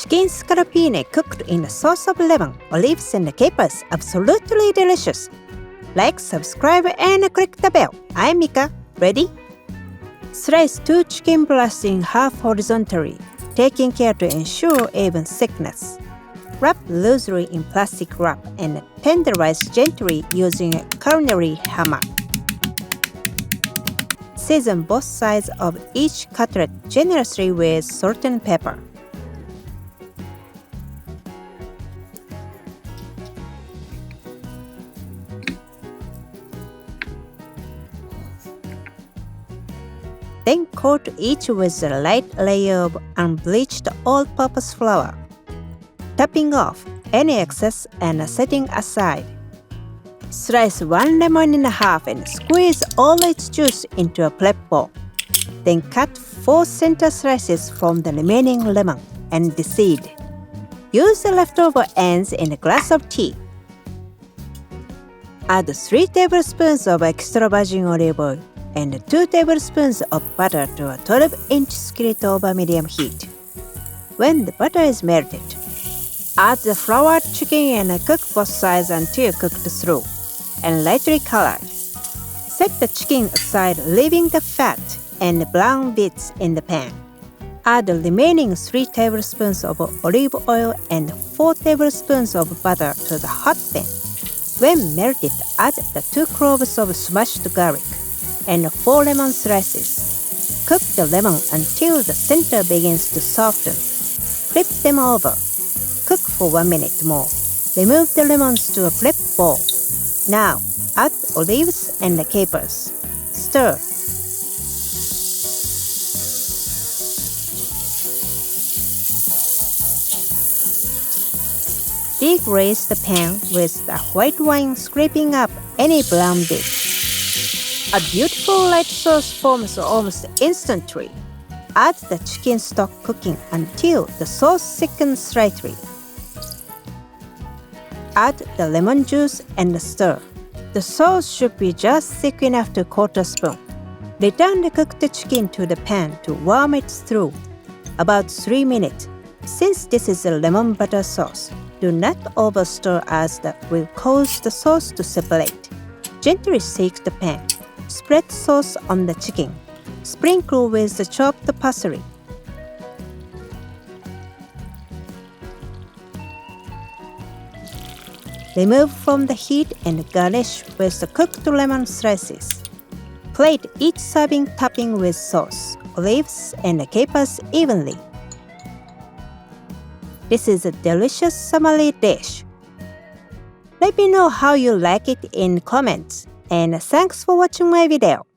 Chicken scaloppine cooked in a sauce of lemon, olives, and capers. Absolutely delicious. Like, subscribe, and click the bell. I'm Mika. Ready? Slice 2 chicken breasts in half horizontally, taking care to ensure even thickness. Wrap loosely in plastic wrap and tenderize gently using a culinary hammer. Season both sides of each cutlet generously with salt and pepper. Then coat each with a light layer of unbleached all-purpose flour, topping off any excess and setting aside. Slice 1 lemon in half and squeeze all its juice into a prep bowl. Then cut 4 center slices from the remaining lemon and deseed. Use the leftover ends in a glass of tea. Add 3 tablespoons of extra virgin olive oil and 2 tablespoons of butter to a 12-inch skillet over medium heat. When the butter is melted, add the floured chicken and cook both sides until cooked through and lightly colored. Set the chicken aside, leaving the fat and brown bits in the pan. Add the remaining 3 tablespoons of olive oil and 4 tablespoons of butter to the hot pan. When melted, add the 2 cloves of smashed garlic and 4 lemon slices. Cook the lemon until the center begins to soften. Flip them over. Cook for 1 minute more. Remove the lemons to a prep bowl. Now, add olives and the capers. Stir. Deglaze the pan with the white wine, scraping up any brown bits. A beautiful light sauce forms almost instantly. Add the chicken stock cooking until the sauce thickens slightly. Add the lemon juice and stir. The sauce should be just thick enough to quarter spoon. Return the cooked chicken to the pan to warm it through about 3 minutes. Since this is a lemon butter sauce, do not overstir as that will cause the sauce to separate. Gently shake the pan. Spread sauce on the chicken. Sprinkle with the chopped parsley. Remove from the heat and garnish with the cooked lemon slices. Plate each serving topping with sauce, olives, and capers evenly. This is a delicious summery dish. Let me know how you like it in comments, and thanks for watching my video.